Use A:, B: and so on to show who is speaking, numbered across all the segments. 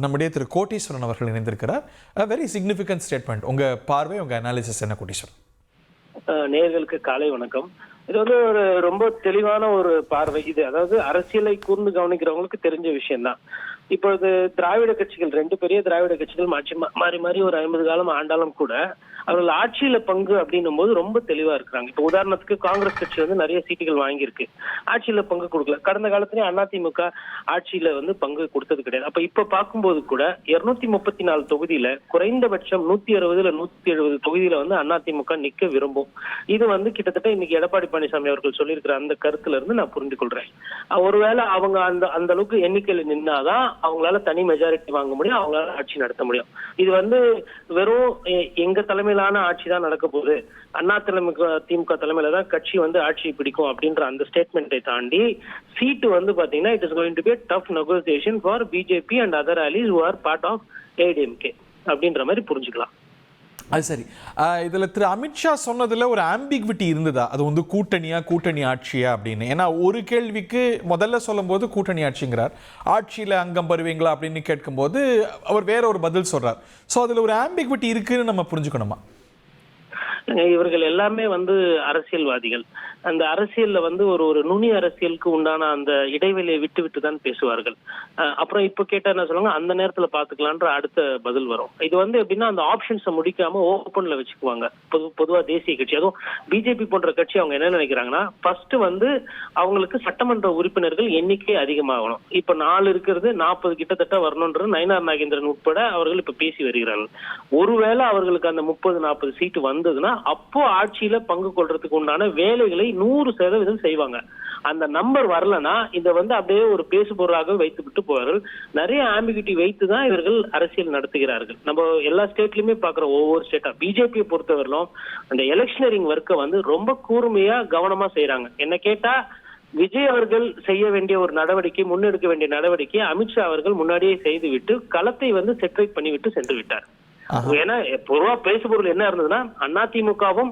A: நம்முடைய திரு கோட்டீஸ்வரன் அவர்கள் இணைந்திருக்கிறார். Very significant statement. உங்க பார்வை, உங்க அனாலிசிஸ் என்ன கோட்டீஸ்வரன்?
B: நேயர்களுக்கு காலை வணக்கம். இது வந்து ஒரு ரொம்ப தெளிவான ஒரு பார்வை. இது அதாவது அரசியலை கூர்ந்து கவனிக்கிறவங்களுக்கு தெரிஞ்ச விஷயம் தான். இப்பொழுது திராவிட கட்சிகள், ரெண்டு பெரிய திராவிட கட்சிகள் மாறி மாறி ஒரு 50 காலம் ஆண்டாலும் கூட அவர்கள் ஆட்சியில பங்கு அப்படின்னும் போது ரொம்ப தெளிவா இருக்கிறாங்க. இப்ப உதாரணத்துக்கு காங்கிரஸ் கட்சி வந்து நிறைய சீட்டுகள் வாங்கியிருக்கு, ஆட்சியில பங்கு கொடுக்கல. கடந்த காலத்திலேயே அதிமுக ஆட்சியில வந்து பங்கு கொடுத்தது கிடையாது. அப்ப இப்ப பார்க்கும்போது கூட 234 தொகுதியில குறைந்தபட்சம் 160 170 தொகுதியில வந்து அதிமுக நிக்க விரும்பும். இது வந்து கிட்டத்தட்ட இன்னைக்கு எடப்பாடி பழனிசாமி அவர்கள் சொல்லியிருக்கிற அந்த கருத்துல இருந்து நான் புரிந்து கொள்றேன். ஒருவேளை அவங்க அந்த அளவுக்கு எண்ணிக்கையில நின்னாதான் அவங்களால தனி மெஜாரிட்டி வாங்க முடியும், அவங்களால ஆட்சி நடத்த முடியும். இது வந்து வெறும் எங்க தலைமையிலான ஆட்சி தான் நடக்க போகுது, திமுக தலைமையில தான் கட்சி வந்து ஆட்சியை பிடிக்கும் அப்படின்ற அந்த ஸ்டேட்மெண்ட்டை தாண்டி சீட்டு வந்து பாத்தீங்கன்னா it is going to be tough negotiation for BJP and other allies who are part of AIADMK அப்படின்ற மாதிரி புரிஞ்சுக்கலாம்.
A: அது சரி. இதில் திரு அமித்ஷா சொன்னதில் ஒரு ஆம்பிக்விட்டி இருந்ததா? அது வந்து கூட்டணி ஆட்சியா அப்படின்னு. ஏன்னா ஒரு கேள்விக்கு முதல்ல சொல்லும் போது கூட்டணி ஆட்சிங்கிறார், ஆட்சியில் அங்கம் பெறுவீங்களா அப்படின்னு கேட்கும்போது அவர் வேற ஒரு பதில் சொல்றார். ஸோ அதில் ஒரு ஆம்பிக்விட்டி இருக்குன்னு நம்ம புரிஞ்சுக்கணுமா?
B: இவர்கள் எல்லாமே வந்து அரசியல்வாதிகள். அந்த அரசியல்ல வந்து ஒரு நுனி அரசியலுக்கு உண்டான அந்த இடைவெளியை விட்டு தான் பேசுவார்கள். அப்புறம் இப்ப கேட்டா என்ன சொல்லுவாங்க, அந்த நேரத்துல பாத்துக்கலான்ற அடுத்த பதில் வரும். இது வந்து எப்படின்னா அந்த ஆப்ஷன்ஸை முடிக்காம ஓப்பன்ல வச்சுக்குவாங்க. பொதுவா தேசிய கட்சி, அதுவும் பிஜேபி போன்ற கட்சி அவங்க என்ன நினைக்கிறாங்கன்னா, ஃபர்ஸ்ட் வந்து அவங்களுக்கு சட்டமன்ற உறுப்பினர்கள் எண்ணிக்கை அதிகமாகணும். இப்ப 4 இருக்கிறது 40 கிட்டத்தட்ட வரணும்ன்றது நயினார் நாகேந்திரன் உட்பட அவர்கள் இப்ப பேசி வருகிறார்கள். ஒருவேளை அவர்களுக்கு அந்த 30-40 சீட்டு வந்ததுன்னா அப்போ ஆட்சியில பங்கு கொள்றதுக்கு உண்டான வேலைகளை 100% செய்வாங்க. அந்த நம்பர் வரலன்னா இதை வந்து அப்படியே ஒரு பேசு பொருளாக வைத்து விட்டு போவார்கள். நிறைய ஆம்பிகிட்டி வைத்து தான் இவர்கள் அரசியல் நடத்துகிறார்கள். நம்ம எல்லா ஸ்டேட்லயுமே பாக்குற ஒவ்வொரு ஸ்டேட்டா பிஜேபியை பொறுத்தவரையிலும் அந்த எலெக்ஷனரிங் ஒர்க்கை வந்து ரொம்ப கூர்மையா கவனமா செய்யறாங்க. என்ன கேட்டா விஜய் அவர்கள் செய்ய வேண்டிய ஒரு நடவடிக்கை, முன்னெடுக்க வேண்டிய நடவடிக்கை அமித்ஷா அவர்கள் முன்னாடியே செய்துவிட்டு களத்தை வந்து செட்ரைட் பண்ணிவிட்டு சென்று விட்டார். ஏன்னா பொதுவா பேசுபொருள் என்ன இருந்ததுன்னா, அதிமுகவும்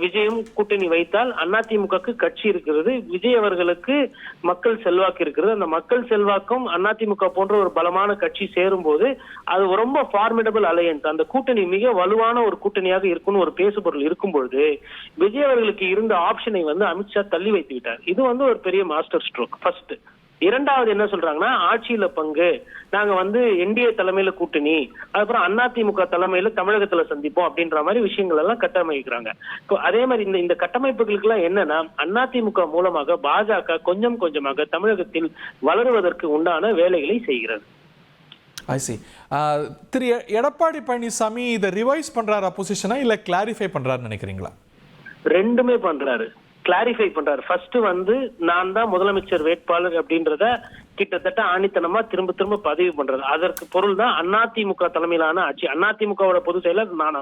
B: விஜயும் கூட்டணி வைத்தால் அதிமுகக்கு கட்சி இருக்கிறது, விஜய் அவர்களுக்கு மக்கள் செல்வாக்கு இருக்கிறது. அந்த மக்கள் செல்வாக்கும் அதிமுக போன்ற ஒரு பலமான கட்சி சேரும் போது அது ரொம்ப ஃபார்மிடபிள் அலையன்ஸ், அந்த கூட்டணி மிக வலுவான ஒரு கூட்டணியாக இருக்கும்னு ஒரு பேசுபொருள் இருக்கும் பொழுது விஜய் அவர்களுக்கு இருந்த ஆப்ஷனை வந்து அமித்ஷா தள்ளி வைத்து விட்டார். இது வந்து ஒரு பெரிய மாஸ்டர் ஸ்ட்ரோக் ஃபர்ஸ்ட். இரண்டாவது என்ன சொல்றாங்கன்னா, ஆட்சியில பங்கு, நாங்க வந்து என்டிஏ தலைமையில கூட்டணி, அதுக்கப்புறம் அதிமுக தலைமையில தமிழகத்துல சந்திப்போம் அப்படின்ற மாதிரி விஷயங்கள் எல்லாம் கட்டமைக்கிறாங்க. இப்போ அதே மாதிரி இந்த கட்டமைப்புகளுக்கு எல்லாம் என்னன்னா, அதிமுக மூலமாக பாஜக கொஞ்சம் கொஞ்சமாக தமிழகத்தில் வளருவதற்கு உண்டான வேலைகளை செய்கிறது.
A: திரு எடப்பாடி பழனிசாமி இதை ரிவைஸ் பண்றாரு அப்போசிஷனா இல்ல கிளாரிஃபை பண்றாரு நினைக்கிறீங்களா?
B: ரெண்டுமே பண்றாரு, கிளாரிஃபை பண்றாரு. ஃபர்ஸ்ட் வந்து நான் தான் முதலமைச்சர் வேட்பாளர் அப்படின்றத கிட்டத்தட்ட ஆணித்தனமா திரும்ப திரும்ப பதிவு பண்றது. அதற்கு பொருள் தான் அதிமுக தலைமையிலான ஆட்சி, அதிமுகவோட பொதுச் செயலர் நானா,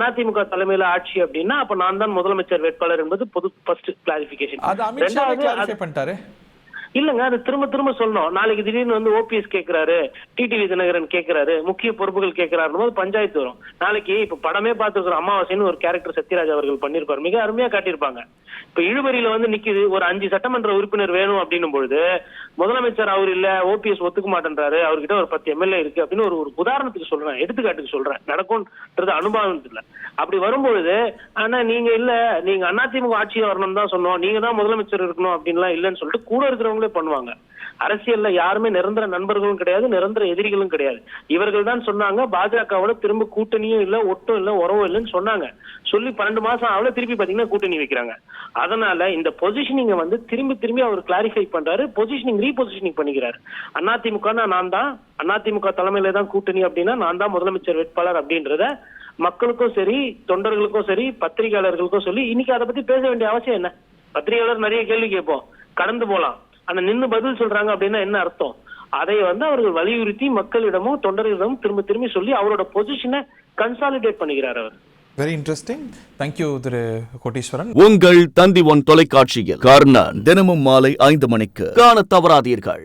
B: அதிமுக தலைமையில ஆட்சி அப்படின்னா அப்ப நான் தான் முதலமைச்சர் வேட்பாளர் என்பது பொது ஃபர்ஸ்ட் கிளாரிபிகேஷன். இல்லங்க, அது திரும்ப திரும்ப சொல்லணும். நாளைக்கு திடீர்னு வந்து ஓபிஎஸ் கேட்கிறாரு, டிடிவி தினகரன் கேட்கிறாரு, முக்கிய பொறுப்புகள் கேட்கிறாரு போது பஞ்சாயத்து வரும். நாளைக்கு இப்ப படமே பார்த்துக்கிறோம், அமாவாசைன்னு ஒரு கேரக்டர் சத்யராஜ் அவர்கள் பண்ணிருப்பாரு, மிக அருமையா காட்டியிருப்பாங்க. இப்ப இழுபறியில வந்து நிக்குது, ஒரு 5 சட்டமன்ற உறுப்பினர் வேணும் அப்படின்னும் பொழுது முதலமைச்சர் அவர் இல்ல, ஓபிஎஸ் ஒத்துக்க மாட்டேன்றாரு, அவர்கிட்ட ஒரு 10 எம்எல்ஏ இருக்கு அப்படின்னு ஒரு உதாரணத்துக்கு சொல்றேன், எடுத்துக்காட்டுக்கு சொல்றேன், நடக்கும்ன்றது அனுபவம் இல்ல. அப்படி வரும்பொழுது ஆனா நீங்க இல்ல, நீங்க அதிமுக ஆட்சியை வரணும் தான் சொன்னோம், நீங்க தான் முதலமைச்சர் இருக்கணும் அப்படின்லாம் இல்லைன்னு சொல்லிட்டு கூட இருக்கிறவங்களே பண்ணுவாங்க. அரசியல்ல யாருமே நிரந்தர நண்பர்களும் கிடையாது, நிரந்தர எதிரிகளும் கிடையாது. இவர்கள் தான் சொன்னாங்க பாஜகவோட திரும்ப கூட்டணியும் இல்ல, ஒட்டும் இல்ல, உறவும் இல்லைன்னு சொன்னாங்க. சொல்லி 12 மாசம் ஆகல, திருப்பி பாத்தீங்கன்னா கூட்டணி வைக்கிறாங்க. அதனால இந்த பொசிஷனிங்க வந்து திரும்பி அவர் கிளாரிஃபை பண்றாரு, பொசிஷனிங் ரீபொசிஷனிங் பண்ணிக்கிறாரு. அதிமுக நான் தான், அதிமுக தலைமையில தான் கூட்டணி அப்படின்னா நான் தான் முதலமைச்சர் வேட்பாளர் அப்படின்றத மக்களுக்கும் சரி, தொண்டர்களுக்கும் சரி, பத்திரிகையாளர்களுக்கும் சொல்லி இன்னைக்கு அதை பத்தி பேச வேண்டிய அவசியம் என்ன? பத்திரிகையாளர் நிறைய கேள்வி கேட்போம், கடந்து போலாம். ஆனா நின்னு பதில் சொல்றாங்க அப்படின்னா என்ன அர்த்தம்? அதை வந்து அவர்கள் வலியுறுத்தி மக்களிடமும் தொண்டர்களிடமும் திரும்பி சொல்லி அவரோட பொசிஷனை கன்சாலிடேட் பண்ணிக்கிறார் அவர்.
A: Very interesting. தேங்க்யூ திரு கோட்டீஸ்வரன்.
C: உங்கள் தந்தி ஒன் தொலைக்காட்சியில் கர்ணன் தினமும் மாலை 5 மணிக்கு காண தவறாதீர்கள்.